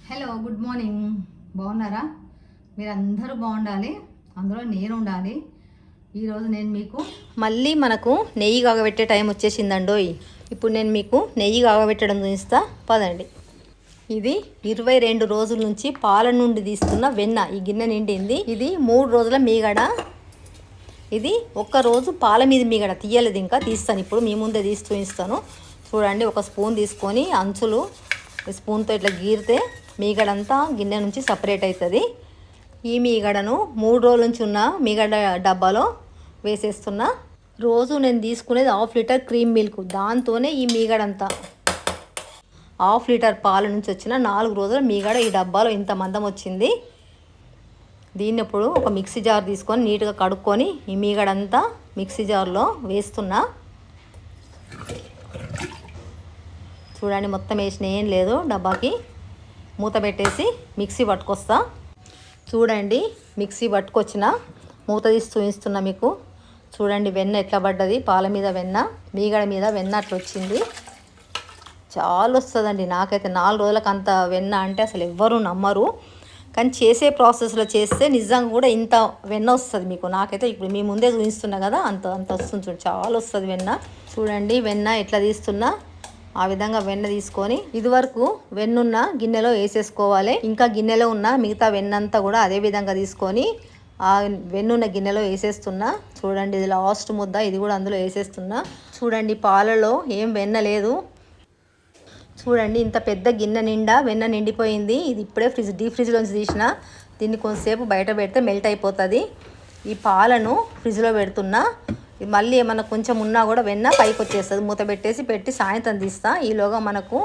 Hello good morning. బాగున్నారా? మీరందరూ బాగుండాలి, అందులో నేను ఉండాలి. ఈరోజు నేను మీకు మళ్ళీ మనకు నెయ్యి కాగబెట్టే టైం వచ్చేసిందండోయ్. ఇప్పుడు నేను మీకు నెయ్యి కాగబెట్టడం చూపిస్తా పదండి. ఇది 22 రోజుల నుంచి పాల నుండి తీస్తున్న వెన్న. ఈ గిన్నె నిండింది. ఇది 3 రోజుల మీగడ. ఇది ఒక్కరోజు పాల మీద మీగడ తీయలేదు, ఇంకా తీస్తాను. ఇప్పుడు మీ ముందే తీసి చూపిస్తాను. చూడండి, ఒక స్పూన్ తీసుకొని అంచులు స్పూన్తో ఇట్లా గీరితే మీగడంతా గిన్నె నుంచి సపరేట్ అవుతుంది. ఈ మీగడను 3 రోజుల నుంచి ఉన్న మీగడ డబ్బాలో వేసేస్తున్నా. రోజు నేను తీసుకునేది 1/2 లీటర్ క్రీమ్ మిల్క్, దాంతోనే ఈ మీగడంతా 1/2 లీటర్ పాల నుంచి వచ్చిన 4 రోజుల మీగడ ఈ డబ్బాలో ఇంత మందం వచ్చింది. దీన్ని ఇప్పుడు ఒక మిక్సీ జార్ తీసుకొని నీట్గా కడుక్కొని ఈ మీగడంతా మిక్సీ జార్లో వేస్తున్నా. చూడండి, మొత్తం వేసిన ఏం లేదు. డబ్బాకి మూత పెట్టేసి మిక్సీ పట్టుకొస్తా. చూడండి, మిక్సీ పట్టుకొచ్చిన మూత తీసి చూపిస్తున్నా మీకు. చూడండి, వెన్న ఎట్లా పడ్డది. పాల మీద వెన్న, మీగడ మీద వెన్న అట్లా వచ్చింది. చాలా వస్తుందండి. నాకైతే 4 రోజులకు అంత వెన్న అంటే అసలు ఎవ్వరూ నమ్మరు. కానీ చేసే ప్రాసెస్లో చేస్తే నిజంగా కూడా ఇంత వెన్న వస్తుంది మీకు. నాకైతే ఇప్పుడు మీ ముందే చూపిస్తున్నా కదా, అంత అంత వస్తుంది. చూడండి, చాలా వస్తుంది వెన్న. చూడండి, వెన్న ఎట్లా తీస్తున్నా ఆ విధంగా వెన్న తీసుకొని ఇదివరకు వెన్నున్న గిన్నెలో వేసేసుకోవాలి. ఇంకా గిన్నెలో ఉన్న మిగతా వెన్నంతా కూడా అదే విధంగా తీసుకొని ఆ వెన్నున్న గిన్నెలో వేసేస్తున్నా. చూడండి, ఇది లాస్ట్ ముద్ద, ఇది కూడా అందులో వేసేస్తున్నా. చూడండి, పాలలో ఏం వెన్న లేదు. చూడండి, ఇంత పెద్ద గిన్నె నిండా వెన్న నిండిపోయింది. ఇది ఇప్పుడే డీప్ ఫ్రిడ్జ్లోంచి తీసిన. దీన్ని కొంతసేపు బయట పెడితే మెల్ట్ అయిపోతుంది. ఈ పాలను ఫ్రిడ్జ్లో పెడుతున్నా. మళ్ళీ ఏమన్నా కొంచెం ఉన్నా కూడా వెన్న పైకి వచ్చేస్తుంది. మూత పెట్టి సాయంత్రం తీస్తా. ఈలోగా మనకు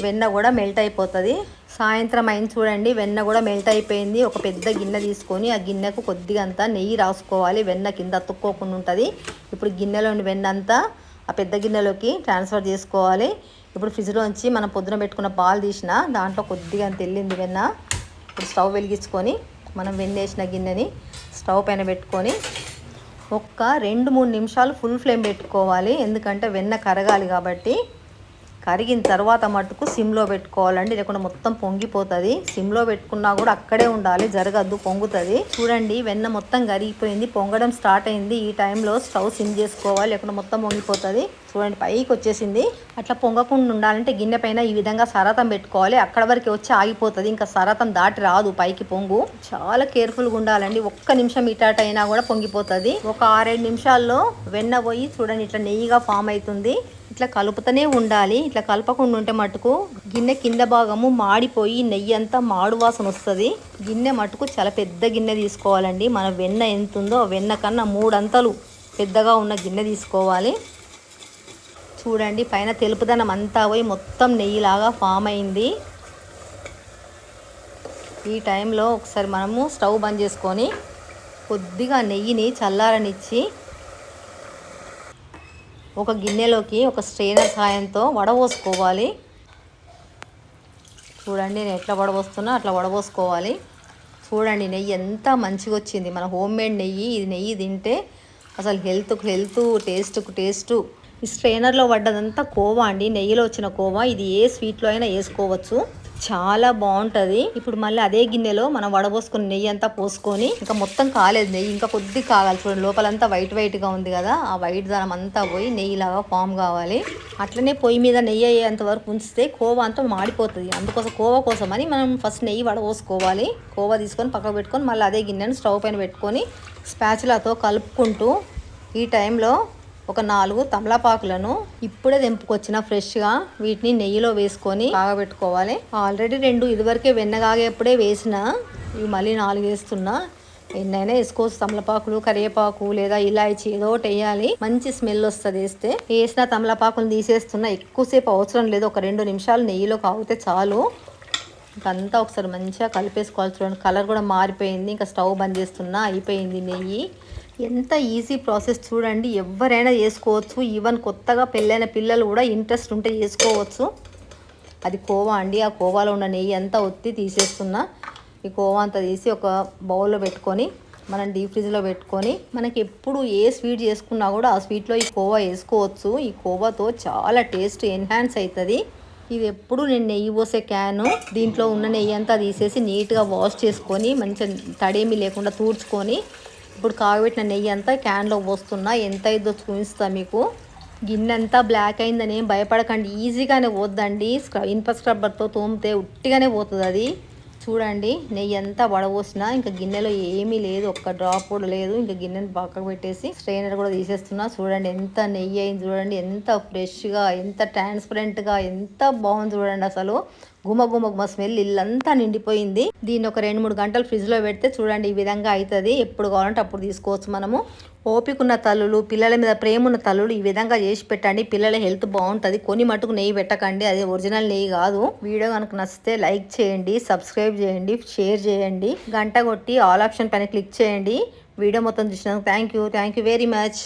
వెన్న కూడా మెల్ట్ అయిపోతుంది. సాయంత్రం అయింది. చూడండి, వెన్న కూడా మెల్ట్ అయిపోయింది. ఒక పెద్ద గిన్నె తీసుకొని ఆ గిన్నెకు కొద్దిగా అంతా నెయ్యి రాసుకోవాలి. వెన్న కింద అతుక్కోకుండా ఉంటుంది. ఇప్పుడు గిన్నెలోని వెన్న అంతా ఆ పెద్ద గిన్నెలోకి ట్రాన్స్ఫర్ చేసుకోవాలి. ఇప్పుడు ఫ్రిడ్జ్లోంచి మనం పొద్దున పెట్టుకున్న పాలు తీసిన దాంట్లో కొద్దిగా అంత వెళ్ళింది వెన్న. ఇప్పుడు స్టవ్ వెలిగించుకొని మనం వెన్న వేసిన గిన్నెని స్టవ్ పైన పెట్టుకొని ఒక్క 2-3 నిమిషాలు ఫుల్ ఫ్లేమ్ పెట్టుకోవాలి. ఎందుకంటే వెన్న కరగాలి కాబట్టి. కరిగిన తర్వాత మటుకు సిమ్లో పెట్టుకోవాలండి, లేకుండా మొత్తం పొంగిపోతుంది. సిమ్లో పెట్టుకున్నా కూడా అక్కడే ఉండాలి, జరగద్దు, పొంగుతుంది. చూడండి, వెన్న మొత్తం కరిగిపోయింది, పొంగడం స్టార్ట్ అయింది. ఈ టైంలో స్టవ్ సిమ్ చేసుకోవాలి, లేకుండా మొత్తం పొంగిపోతుంది. చూడండి, పైకి వచ్చేసింది. అట్లా పొంగకుండా ఉండాలంటే గిన్నె పైన ఈ విధంగా సరతం పెట్టుకోవాలి. అక్కడ వరకు వచ్చి ఆగిపోతుంది, ఇంకా సరతం దాటి రాదు పైకి పొంగు. చాలా కేర్ఫుల్గా ఉండాలండి. ఒక్క నిమిషం ఇటాట అయినా కూడా పొంగిపోతుంది. ఒక 6-7 నిమిషాల్లో వెన్న పోయి చూడండి ఇట్లా నెయ్యిగా ఫామ్ అవుతుంది. ఇట్లా కలుపుతూనే ఉండాలి. ఇట్లా కలపకుండా ఉంటే మటుకు గిన్నె కింద భాగము మాడిపోయి నెయ్యి అంతా మాడు వాసన వస్తుంది. గిన్నె మటుకు చాలా పెద్ద గిన్నె తీసుకోవాలండి. మన వెన్న ఎంత ఉందో వెన్న కన్నా 3 అంతలు పెద్దగా ఉన్న గిన్నె తీసుకోవాలి. చూడండి, పైన తెలుపుదనం అంతా పోయి మొత్తం నెయ్యిలాగా ఫామ్ అయింది. ఈ టైంలో ఒకసారి మనము స్టవ్ బంద్ చేసుకొని కొద్దిగా నెయ్యిని చల్లారనిచ్చి ఒక గిన్నెలోకి ఒక స్ట్రెయినర్ సాయంతో వడపోసుకోవాలి. చూడండి, నేను ఎట్లా వడపోస్తున్నా అట్లా వడపోసుకోవాలి. చూడండి, నెయ్యి ఎంత మంచిగా వచ్చింది. మన హోమ్ మేడ్ నెయ్యి. ఇది నెయ్యి తింటే అసలు హెల్త్, టేస్టు. ఈ స్ట్రెయినర్లో పడ్డదంతా కోవా అండి, నెయ్యిలో వచ్చిన కోవా. ఇది ఏ స్వీట్లో అయినా వేసుకోవచ్చు, చాలా బాగుంటుంది. ఇప్పుడు మళ్ళీ అదే గిన్నెలో మనం వడపోసుకుని నెయ్యి అంతా పోసుకొని, ఇంకా మొత్తం కాలేదు నెయ్యి, ఇంకా కొద్దిగా కాగాలి. చూడండి, లోపలంతా వైట్గా ఉంది కదా, ఆ వైట్ దానం అంతా పోయి నెయ్యిలాగా ఫామ్ కావాలి. అట్లనే పొయ్యి మీద నెయ్యి అయ్యేంత వరకు ఉంచితే కోవా అంతా మాడిపోతుంది. అందుకోసం కోవా కోసం అని మనం ఫస్ట్ నెయ్యి వడపోసుకోవాలి. కోవా తీసుకొని పక్కకు పెట్టుకొని మళ్ళీ అదే గిన్నెను స్టవ్ పైన పెట్టుకొని స్పాచులాతో కలుపుకుంటూ ఈ టైంలో ఒక 4 తమలపాకులను ఇప్పుడే తెంపుకొచ్చిన ఫ్రెష్గా వీటిని నెయ్యిలో వేసుకొని కాగబెట్టుకోవాలి. ఆల్రెడీ 2 ఇదివరకే వెన్న కాగేప్పుడే వేసిన, ఇవి మళ్ళీ 4 వేస్తున్నా. ఎన్నైనా వేసుకోవచ్చు, తమలపాకులు, కరివేపాకు లేదా ఇలాచి ఏదో ఒకటి వేయాలి, మంచి స్మెల్ వస్తుంది వేస్తే. వేసిన తమలపాకులు తీసేస్తున్నా. ఎక్కువసేపు అవసరం లేదు, ఒక 2 నిమిషాలు నెయ్యిలో కాగితే చాలు. ఇంకంతా ఒకసారి మంచిగా కలిపేసుకోవాలి. చూడండి, కలర్ కూడా మారిపోయింది. ఇంకా స్టవ్ బంద్ చేస్తున్నా, అయిపోయింది నెయ్యి. ఎంత ఈజీ ప్రాసెస్ చూడండి, ఎవరైనా చేసుకోవచ్చు. ఈవెన్ కొత్తగా పెళ్ళైన పిల్లలు కూడా ఇంట్రెస్ట్ ఉంటే చేసుకోవచ్చు. అది కోవా అండి. ఆ కోవాలో ఉన్న నెయ్యి అంతా ఒత్తి తీసేస్తున్నా. ఈ కోవా అంతా తీసి ఒక బౌల్లో పెట్టుకొని మనం డీప్ ఫ్రిడ్జ్లో పెట్టుకొని మనకి ఎప్పుడు ఏ స్వీట్ చేసుకున్నా కూడా ఆ స్వీట్లో ఈ కోవా వేసుకోవచ్చు. ఈ కోవాతో చాలా టేస్ట్ ఎన్హాన్స్ అవుతుంది. ఇది ఎప్పుడు నేను నెయ్యి పోసే క్యాను. దీంట్లో ఉన్న నెయ్యి అంతా తీసేసి నీట్గా వాష్ చేసుకొని మంచిగా తడేమి లేకుండా తూడ్చుకొని ఇప్పుడు కాగబెట్టిన నెయ్యి అంతా క్యాన్లో పోస్తున్నా. ఎంత అయిందో చూపిస్తా మీకు. గిన్నె అంతా బ్లాక్ అయిందని ఏం భయపడకండి, ఈజీగానే పోద్దండి. ఇనుప స్క్రబ్బర్తో తోమితే ఉట్టిగానే పోతుంది అది. చూడండి నెయ్యి అంతా వడబోసిన, ఇంకా గిన్నెలో ఏమీ లేదు, ఒక్క డ్రాప్ కూడా లేదు. ఇంకా గిన్నెని పక్కకు పెట్టేసి స్ట్రైనర్ కూడా తీసేస్తున్నా. చూడండి ఎంత నెయ్యి అయింది, చూడండి ఎంత ఫ్రెష్గా, ఎంత ట్రాన్స్పరెంట్గా, ఎంత బాగుంది చూడండి. అసలు గుమ గుమ గుమ స్మెల్ ఇల్లంతా నిండిపోయింది. దీన్ని ఒక 2-3 గంటలు ఫ్రిడ్జ్లో పెడితే చూడండి ఈ విధంగా అవుతుంది. ఎప్పుడు కావాలంటే అప్పుడు తీసుకోవచ్చు మనము. ఓపికన్న తల్లులు, పిల్లల మీద ప్రేమ ఉన్న తల్లులు ఈ విధంగా చేసి పెట్టండి. పిల్లల హెల్త్ బాగుంటుంది. కొన్ని మటుకు నెయ్యి పెట్టకండి, అది ఒరిజినల్ నెయ్యి కాదు. వీడియో కనుక నచ్చితే లైక్ చేయండి, సబ్స్క్రైబ్ చేయండి, షేర్ చేయండి, గంట కొట్టి ఆల్ ఆప్షన్ పైన క్లిక్ చేయండి. వీడియో మొత్తం చూసినందుకు థ్యాంక్ యూ వెరీ మచ్.